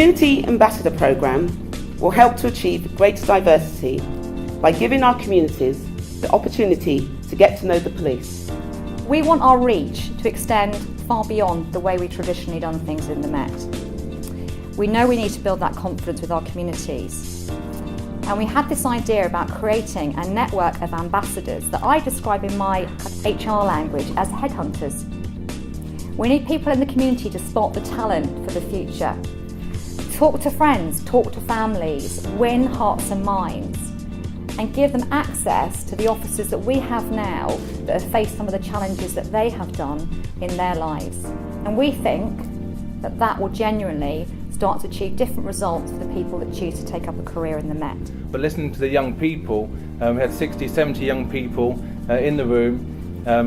Community Ambassador Programme will help to achieve greater diversity by giving our communities the opportunity to get to know the police. We want our reach to extend far beyond the way we traditionally done things in the Met. We know we need to build that confidence with our communities. And we had this idea about creating a network of ambassadors that I describe in my HR language as headhunters. We need people in the community to spot the talent for the future. Talk to friends, talk to families, win hearts and minds, and give them access to the officers that we have now that have faced some of the challenges that they have done in their lives. And we think that that will genuinely start to achieve different results for the people that choose to take up a career in the Met. But listening to the young people, we had 60, 70 young people in the room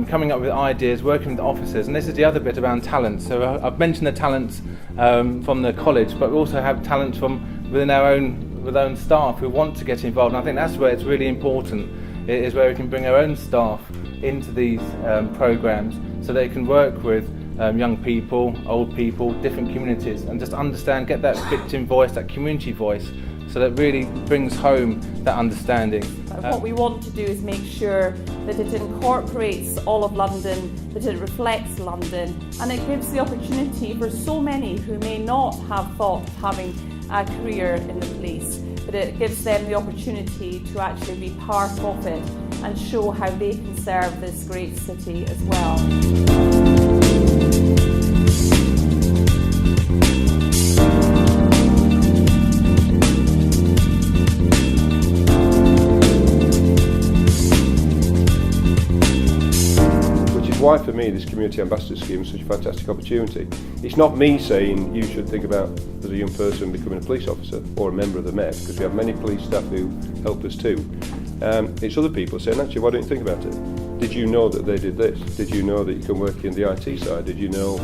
coming up with ideas, working with the officers, and this is the other bit around talent. So I've mentioned the talents from the college, but we also have talents from within our own staff who want to get involved, and I think that's where it's really important, is where we can bring our own staff into these programmes so they can work with young people, old people, different communities, and just understand, get that victim voice, that community voice, so that really brings home that understanding. What we want to do is make sure that it incorporates all of London, that it reflects London, and it gives the opportunity for so many who may not have thought of having a career in the police, but it gives them the opportunity to actually be part of it and show how they can serve this great city as well. Why for me this Community Ambassador Scheme is such a fantastic opportunity. It's not me saying you should think about, as a young person, becoming a police officer or a member of the Met, because we have many police staff who help us too. It's other people saying, actually, why don't you think about it? Did you know that they did this? Did you know that you can work in the IT side? Did you know,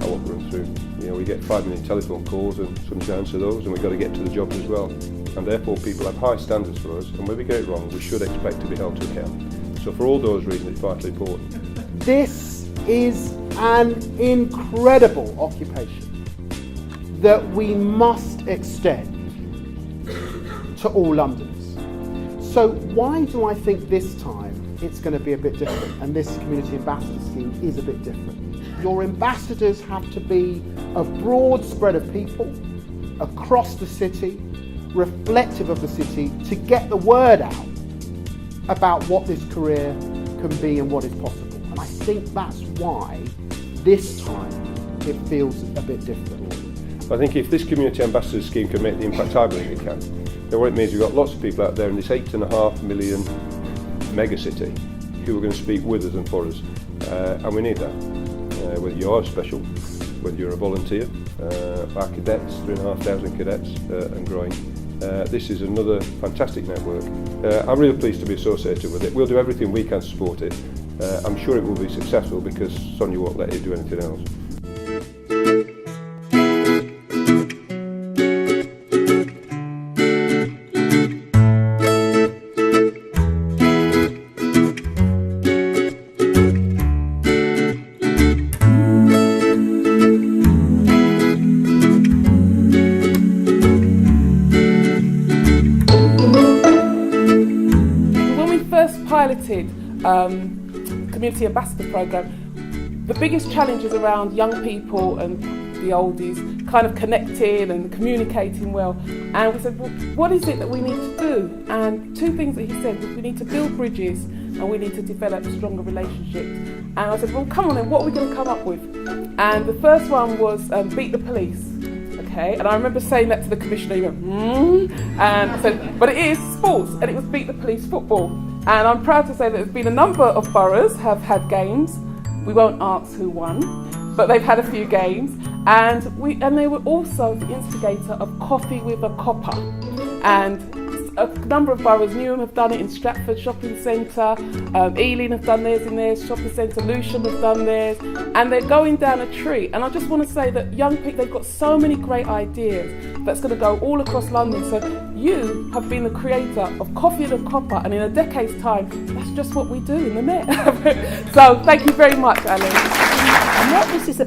I won't run through, we get 5 million telephone calls and sometimes answer those, and we've got to get to the jobs as well. And therefore people have high standards for us, and when we get it wrong, we should expect to be held to account. So for all those reasons, it's vitally important. This is an incredible occupation that we must extend to all Londoners. So why do I think this time it's going to be a bit different, and this Community Ambassador Scheme is a bit different? Your ambassadors have to be a broad spread of people across the city, reflective of the city, to get the word out about what this career can be and what is possible. And I think that's why this time it feels a bit different. I think if this Community Ambassador Scheme can make the impact I believe it can, then what it means, we've got lots of people out there in this 8.5 million megacity who are going to speak with us and for us, and we need that. Whether you are special, whether you're a volunteer, our cadets, 3,500 cadets and growing. This is another fantastic network. I'm really pleased to be associated with it. We'll do everything we can to support it. I'm sure it will be successful because Sonia won't let you do anything else. When we first piloted Community Ambassador Programme, the biggest challenge is around young people and the oldies kind of connecting and communicating well. And we said, well, what is it that we need to do? And 2 things that he said was we need to build bridges and we need to develop stronger relationships. And I said, well, come on then, what are we going to come up with? And the first one was beat the police. Okay, and I remember saying that to the commissioner, he went, and I said, but it is sports, and it was beat the police football. And I'm proud to say that there's been a number of boroughs have had games. We won't ask who won, but they've had a few games. And they were also the instigator of Coffee with a Copper. And a number of boroughs, Newham have done it in Stratford Shopping Centre, Ealing have done theirs in their shopping centre, Lewisham have done theirs, and they're going down a tree. And I just want to say that young people, they've got so many great ideas that's going to go all across London. So you have been the creator of Coffee and a Copper, and in a decade's time, that's just what we do in the Met. So thank you very much, Alan. And what this is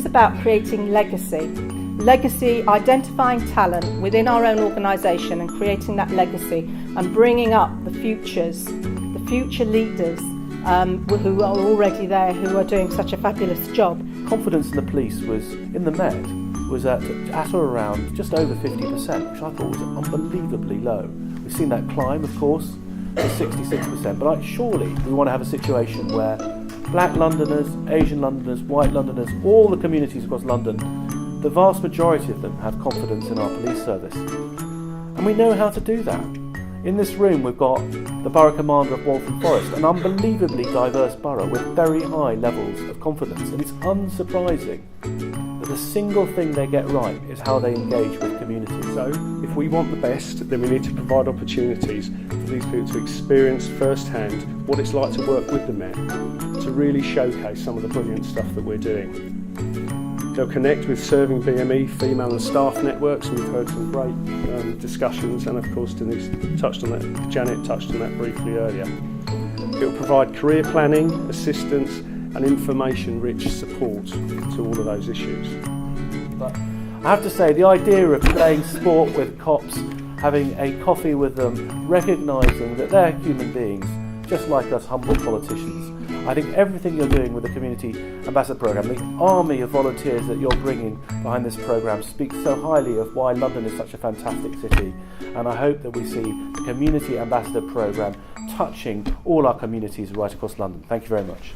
about creating legacy. legacy, identifying talent within our own organisation and creating that legacy and bringing up the future leaders who are already there, who are doing such a fabulous job. Confidence in the police was, in the Met, was at or around just over 50%, which I thought was unbelievably low. We've seen that climb, of course, to 66%, but surely we want to have a situation where Black Londoners, Asian Londoners, White Londoners, all the communities across London, the vast majority of them have confidence in our police service. And we know how to do that. In this room we've got the Borough Commander of Waltham Forest, an unbelievably diverse borough with very high levels of confidence, and it's unsurprising that the single thing they get right is how they engage with communities. So if we want the best, then we need to provide opportunities for these people to experience firsthand what it's like to work with the Met, to really showcase some of the brilliant stuff that we're doing. They'll connect with serving BME, female and staff networks, and we've heard some great discussions, and of course Janet touched on that briefly earlier. It will provide career planning, assistance and information-rich support to all of those issues. But I have to say, the idea of playing sport with cops, having a coffee with them, recognising that they're human beings, just like us humble politicians. I think everything you're doing with the Community Ambassador Programme, the army of volunteers that you're bringing behind this programme speaks so highly of why London is such a fantastic city, and I hope that we see the Community Ambassador Programme touching all our communities right across London. Thank you very much.